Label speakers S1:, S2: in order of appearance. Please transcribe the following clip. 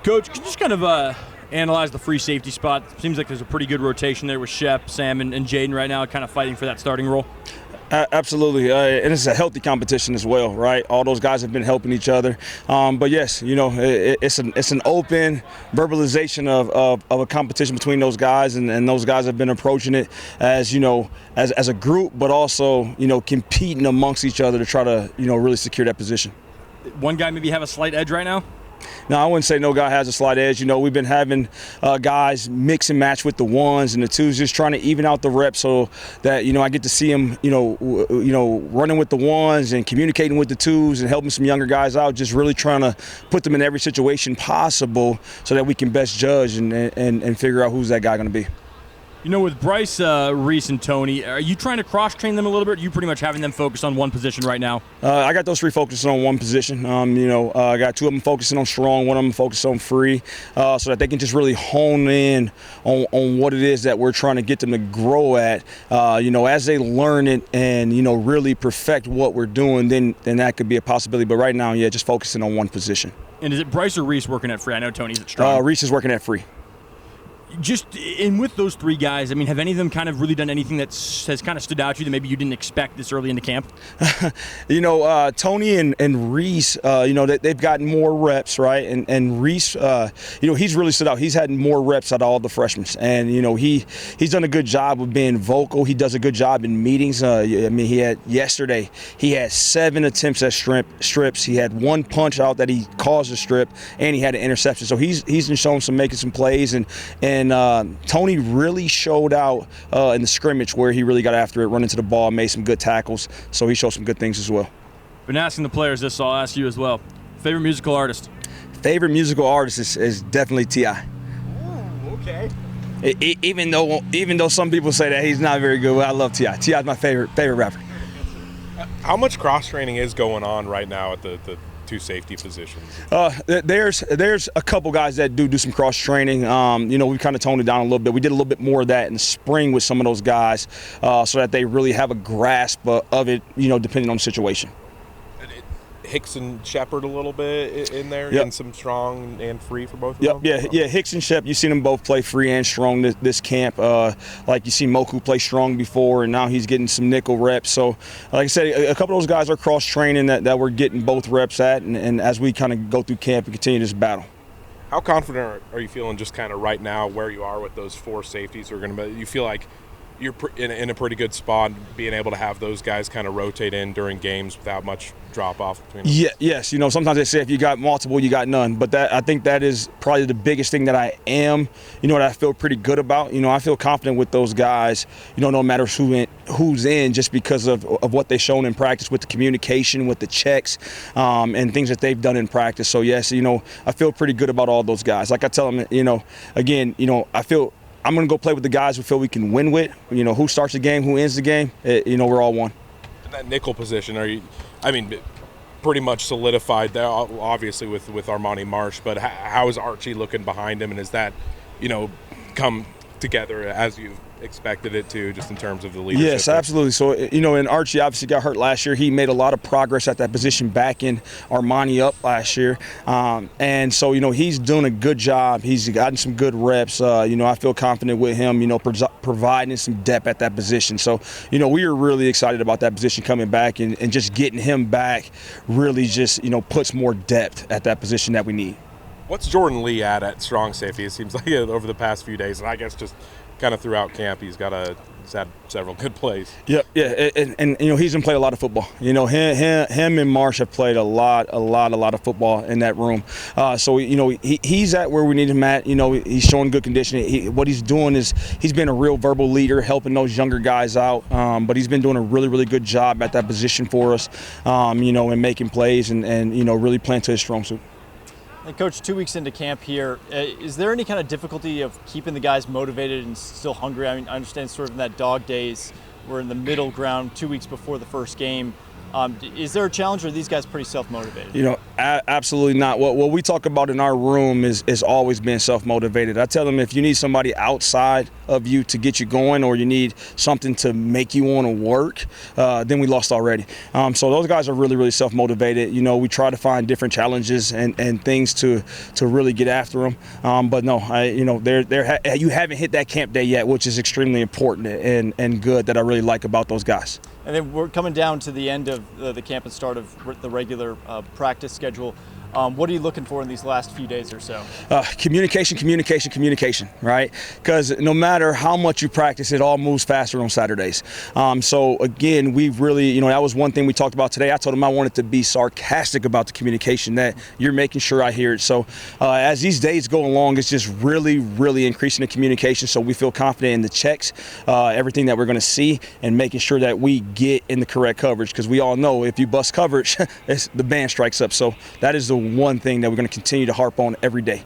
S1: Coach, could you just kind of analyze the free safety spot? Seems like there's a pretty good rotation there with Shep, Sam, and Jaden right now kind of fighting for that starting role.
S2: Absolutely, and it's a healthy competition as well, right? All those guys have been helping each other, but yes, it's an open verbalization of a competition between those guys, and those guys have been approaching it as as a group, but also competing amongst each other to try to really secure that position.
S1: One guy maybe have a slight edge right now?
S2: No, I wouldn't say no guy has a slight edge. We've been having guys mix and match with the ones and the twos, just trying to even out the reps so that I get to see them, running with the ones and communicating with the twos and helping some younger guys out. Just really trying to put them in every situation possible so that we can best judge and figure out who's that guy going to be.
S1: With Bryce, Reese, and Tony, are you trying to cross-train them a little bit? Or are you pretty much having them focus on one position right now?
S2: I got those three focusing on one position. I got two of them focusing on strong, one of them focused on free, so that they can just really hone in on what it is that we're trying to get them to grow at. As they learn it and, really perfect what we're doing, then that could be a possibility. But right now, just focusing on one position.
S1: And is it Bryce or Reese working at free? I know Tony's at strong.
S2: Reese is working at free.
S1: And with those three guys, have any of them kind of really done anything that has kind of stood out to you that maybe you didn't expect this early into camp?
S2: Tony and Reese, they've gotten more reps, right? And Reese, he's really stood out. He's had more reps out of all the freshmen. And, he's done a good job of being vocal. He does a good job in meetings. Yesterday, he had 7 attempts at strips. He had 1 punch out that he caused a strip, and he had an interception. So he's been showing making some plays. And Tony really showed out in the scrimmage where he really got after it, running to the ball, made some good tackles. So he showed some good things as well.
S1: Been asking the players this, so I'll ask you as well. Favorite musical artist?
S2: Favorite musical artist is definitely T.I.
S1: Oh, okay.
S2: Even though some people say that he's not very good, I love T.I. T.I. is my favorite rapper.
S3: How much cross training is going on right now at the two safety positions?
S2: There's a couple guys that do some cross training. We kind of toned it down a little bit. We did a little bit more of that in the spring with some of those guys, so that they really have a grasp of it. Depending on the situation.
S3: Hicks and Shepard a little bit in there,
S2: yep.
S3: And some strong and free for both of
S2: them.
S3: Yeah.
S2: Hicks and Shep, you've seen them both play free and strong this camp. Like you see Moku play strong before, and now he's getting some nickel reps. So, like I said, a couple of those guys are cross training that we're getting both reps at, and as we kind of go through camp and continue this battle.
S3: How confident are you feeling just kind of right now where you are with those 4 safeties who are going to be? You feel like you're in a pretty good spot, being able to have those guys kind of rotate in during games without much drop off between them?
S2: Yes. Sometimes they say if you got multiple, you got none. But I think that is probably the biggest thing that I am, that I feel pretty good about. I feel confident with those guys, no matter who's in, just because of what they've shown in practice with the communication, with the checks, and things that they've done in practice. So, yes, I feel pretty good about all those guys. Like I tell them, I feel I'm going to go play with the guys who feel we can win with. Who starts the game, who ends the game, we're all one.
S3: In that nickel position, pretty much solidified there, obviously, with Armani Marsh, but how is Archie looking behind him, and is that, come together as you expected it to, just in terms of the leadership?
S2: Yes, absolutely. So, and Archie obviously got hurt last year. He made a lot of progress at that position, backing Armani up last year. And so, he's doing a good job. He's gotten some good reps. I feel confident with him, providing some depth at that position. So, we are really excited about that position coming back, and just getting him back really just, puts more depth at that position that we need.
S3: What's Jordan Lee at strong safety? It seems like over the past few days, and I guess just kind of throughout camp, he's had several good plays.
S2: Yep, yeah, and he's been playing a lot of football. Him and Marsh have played a lot of football in that room. So he's at where we need him at. He's showing good conditioning. What he's doing is he's been a real verbal leader, helping those younger guys out. But he's been doing a really good job at that position for us. And making plays and really playing to his strong suit.
S4: And Coach, 2 weeks into camp here, is there any kind of difficulty of keeping the guys motivated and still hungry? I understand sort of in that dog days, we're in the middle ground 2 weeks before the first game. Is there a challenge, or are these guys pretty self-motivated?
S2: You know, absolutely not. What we talk about in our room is always being self-motivated. I tell them if you need somebody outside of you to get you going, or you need something to make you want to work, then we lost already. So those guys are really, really self-motivated. You know, we try to find different challenges and things to really get after them. But no, you know, you haven't hit that camp day yet, which is extremely important and good, that I really like about those guys.
S4: And then we're coming down to the end of the camp and start of the regular practice schedule. What are you looking for in these last few days or so? Communication,
S2: right? Because no matter how much you practice, it all moves faster on Saturdays. So again, we've really, you know, that was one thing we talked about today. I told him I wanted to be sarcastic about the communication, that you're making sure I hear it. So as these days go along, it's just really, really increasing the communication, so we feel confident in the checks, everything that we're going to see, and making sure that we get in the correct coverage, because we all know if you bust coverage, the band strikes up. So that is the one thing that we're going to continue to harp on every day.